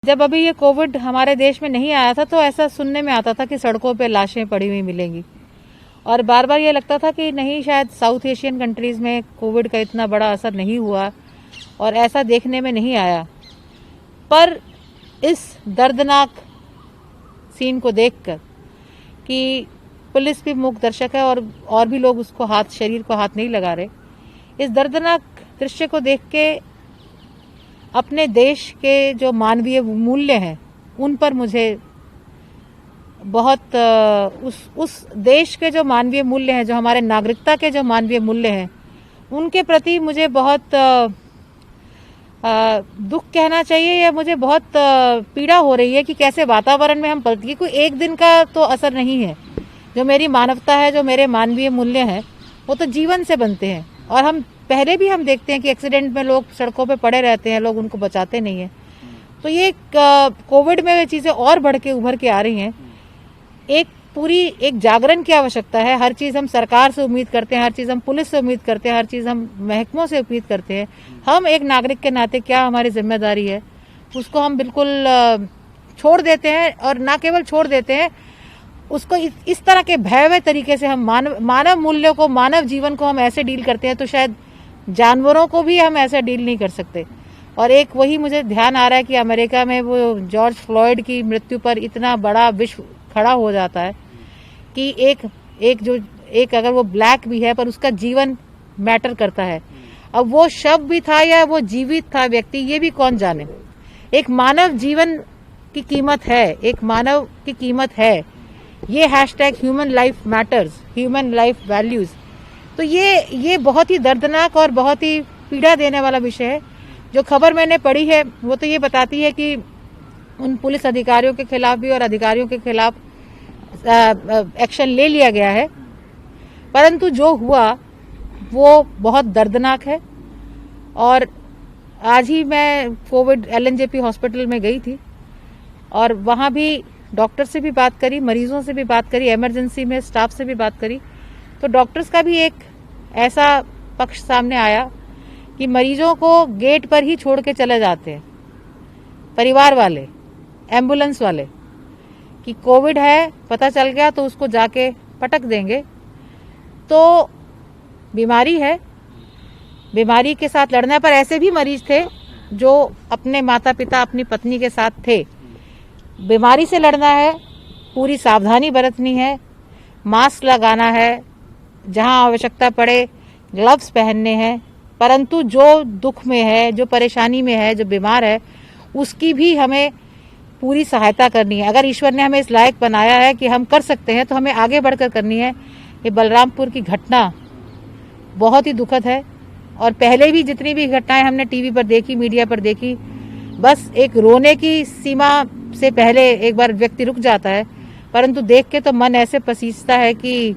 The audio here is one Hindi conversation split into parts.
जब अभी ये कोविड हमारे देश में नहीं आया था तो ऐसा सुनने में आता था कि सड़कों पे लाशें पड़ी हुई मिलेंगी और बार बार ये लगता था कि नहीं, शायद साउथ एशियन कंट्रीज में कोविड का इतना बड़ा असर नहीं हुआ और ऐसा देखने में नहीं आया। पर इस दर्दनाक सीन को देखकर कि पुलिस भी मूक दर्शक है और भी लोग उसको शरीर को हाथ नहीं लगा रहे, इस दर्दनाक दृश्य को देख के अपने देश के जो मानवीय मूल्य हैं उन पर मुझे बहुत उस देश के जो मानवीय मूल्य हैं, जो हमारे नागरिकता के जो मानवीय मूल्य हैं, उनके प्रति मुझे बहुत दुख कहना चाहिए या मुझे बहुत पीड़ा हो रही है कि कैसे वातावरण में हम पलते। कोई एक दिन का तो असर नहीं है। जो मेरी मानवता है, जो मेरे मानवीय मूल्य हैं, वो तो जीवन से बनते हैं। और हम पहले भी हम देखते हैं कि एक्सीडेंट में लोग सड़कों पे पड़े रहते हैं, लोग उनको बचाते नहीं हैं। तो ये कोविड में वे चीज़ें और बढ़ के उभर के आ रही हैं। एक जागरण की आवश्यकता है। हर चीज़ हम सरकार से उम्मीद करते हैं, हर चीज़ हम पुलिस से उम्मीद करते हैं, हर चीज़ हम महकमों से उम्मीद करते हैं। हम एक नागरिक के नाते क्या हमारी जिम्मेदारी है, उसको हम बिल्कुल छोड़ देते हैं। और ना केवल छोड़ देते हैं, उसको इस तरह के भयावह तरीके से हम मानव मूल्यों को, मानव जीवन को हम ऐसे डील करते हैं, तो शायद जानवरों को भी हम ऐसा डील नहीं कर सकते। और एक वही मुझे ध्यान आ रहा है कि अमेरिका में वो जॉर्ज फ्लॉयड की मृत्यु पर इतना बड़ा विश्व खड़ा हो जाता है कि एक अगर वो ब्लैक भी है पर उसका जीवन मैटर करता है। अब वो शव भी था या वो जीवित था व्यक्ति, ये भी कौन जाने। एक मानव जीवन की कीमत है, एक मानव की कीमत है। ये hashtag human life matters, human life values. तो ये बहुत ही दर्दनाक और बहुत ही पीड़ा देने वाला विषय है। जो खबर मैंने पढ़ी है वो तो ये बताती है कि उन पुलिस अधिकारियों के खिलाफ भी और अधिकारियों के खिलाफ एक्शन ले लिया गया है, परंतु जो हुआ वो बहुत दर्दनाक है। और आज ही मैं कोविड LNJP हॉस्पिटल में गई थी और वहाँ भी डॉक्टर से भी बात करी, मरीजों से भी बात करी, इमरजेंसी में स्टाफ से भी बात करी। तो डॉक्टर्स का भी एक ऐसा पक्ष सामने आया कि मरीजों को गेट पर ही छोड़ के चले जाते हैं परिवार वाले, एम्बुलेंस वाले, कि कोविड है, पता चल गया तो उसको जाके पटक देंगे। तो बीमारी है, बीमारी के साथ लड़ना। पर ऐसे भी मरीज थे जो अपने माता पिता, अपनी पत्नी के साथ थे। बीमारी से लड़ना है, पूरी सावधानी बरतनी है, मास्क लगाना है, जहां आवश्यकता पड़े ग्लव्स पहनने हैं। परंतु जो दुख में है, जो परेशानी में है, जो बीमार है, उसकी भी हमें पूरी सहायता करनी है। अगर ईश्वर ने हमें इस लायक बनाया है कि हम कर सकते हैं, तो हमें आगे बढ़कर करनी है। ये बलरामपुर की घटना बहुत ही दुखद है और पहले भी जितनी भी घटनाएं हमने टीवी पर देखी, मीडिया पर देखी, बस एक रोने की सीमा से पहले एक बार व्यक्ति रुक जाता है। परंतु देख के तो मन ऐसे पसीजता है कि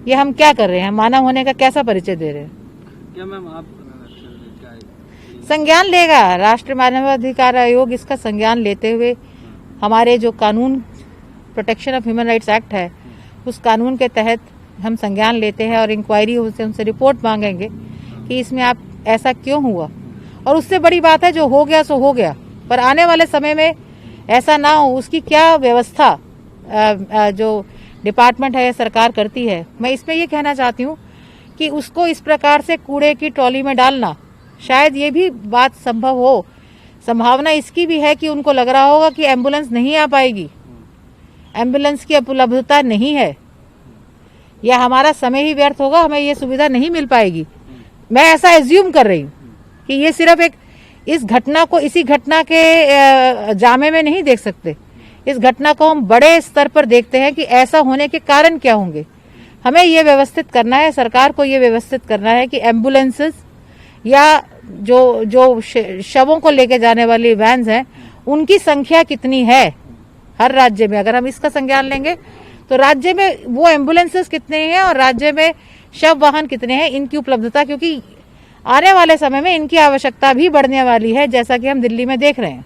ये हम क्या कर रहे हैं, मानव होने का कैसा परिचय दे रहे हैं। क्या मैम आप संज्ञान लेगा राष्ट्रीय मानवाधिकार आयोग, इसका संज्ञान लेते हुए हमारे जो कानून protection of human rights act है, उस कानून के तहत हम संज्ञान लेते हैं और इंक्वायरी से उनसे रिपोर्ट मांगेंगे कि इसमें आप ऐसा क्यों हुआ। और उससे बड़ी बात है, जो हो गया सो हो गया, पर आने वाले समय में ऐसा ना हो, उसकी क्या व्यवस्था जो डिपार्टमेंट है, सरकार करती है। मैं इसमें ये कहना चाहती हूँ कि उसको इस प्रकार से कूड़े की ट्रॉली में डालना, शायद ये भी बात संभव हो। संभावना इसकी भी है कि उनको लग रहा होगा कि एम्बुलेंस नहीं आ पाएगी, एम्बुलेंस की उपलब्धता नहीं है, या हमारा समय ही व्यर्थ होगा, हमें ये सुविधा नहीं मिल पाएगी। मैं ऐसा एज्यूम कर रही हूँ कि ये सिर्फ एक इस घटना को इसी घटना के जामे में नहीं देख सकते। इस घटना को हम बड़े स्तर पर देखते हैं कि ऐसा होने के कारण क्या होंगे। हमें ये व्यवस्थित करना है, सरकार को ये व्यवस्थित करना है कि एम्बुलेंसेस या जो शवों को लेके जाने वाली वैन्स हैं, उनकी संख्या कितनी है हर राज्य में। अगर हम इसका संज्ञान लेंगे तो राज्य में वो एम्बुलेंसेस कितने हैं और राज्य में शव वाहन कितने हैं, इनकी उपलब्धता, क्योंकि आने वाले समय में इनकी आवश्यकता भी बढ़ने वाली है, जैसा कि हम दिल्ली में देख रहे हैं।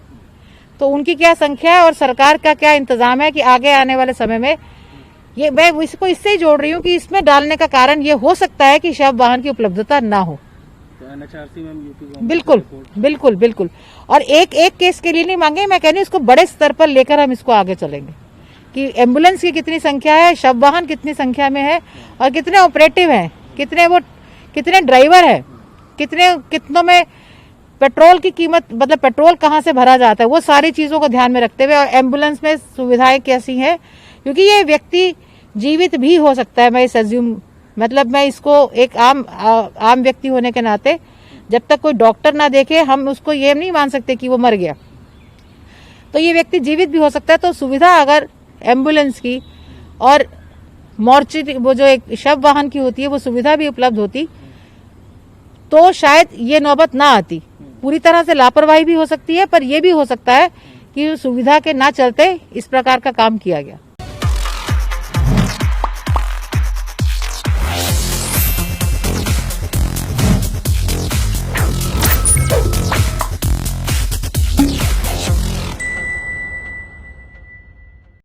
तो उनकी क्या संख्या है और सरकार का क्या इंतजाम है कि आगे आने वाले समय में ये, मैं इसको इससे ही जोड़ रही हूँ कि इसमें डालने का कारण ये हो सकता है कि शव वाहन की उपलब्धता ना हो। तो NHRC में यूपी गवर्नमेंट बिल्कुल बिल्कुल बिल्कुल। और एक एक केस के लिए नहीं मांगे, मैं कह रही हूँ इसको बड़े स्तर पर लेकर हम इसको आगे चलेंगे कि एम्बुलेंस की कितनी संख्या है, शव वाहन कितनी संख्या में है, और कितने ऑपरेटिव हैं, कितने ड्राइवर हैं, कितनों में पेट्रोल की कीमत, मतलब पेट्रोल कहाँ से भरा जाता है, वो सारी चीज़ों को ध्यान में रखते हुए, और एम्बुलेंस में सुविधाएं कैसी हैं, क्योंकि ये व्यक्ति जीवित भी हो सकता है। मैं इस अज्यूम, मतलब मैं इसको एक आम व्यक्ति होने के नाते, जब तक कोई डॉक्टर ना देखे हम उसको ये नहीं मान सकते कि वो मर गया, तो ये व्यक्ति जीवित भी हो सकता है। तो सुविधा अगर एम्बुलेंस की और मोर्चरी, वो जो एक शव वाहन की होती है, वो सुविधा भी उपलब्ध होती, तो शायद ये नौबत ना आती। पूरी तरह से लापरवाही भी हो सकती है, पर यह भी हो सकता है कि सुविधा के ना चलते इस प्रकार का काम किया गया।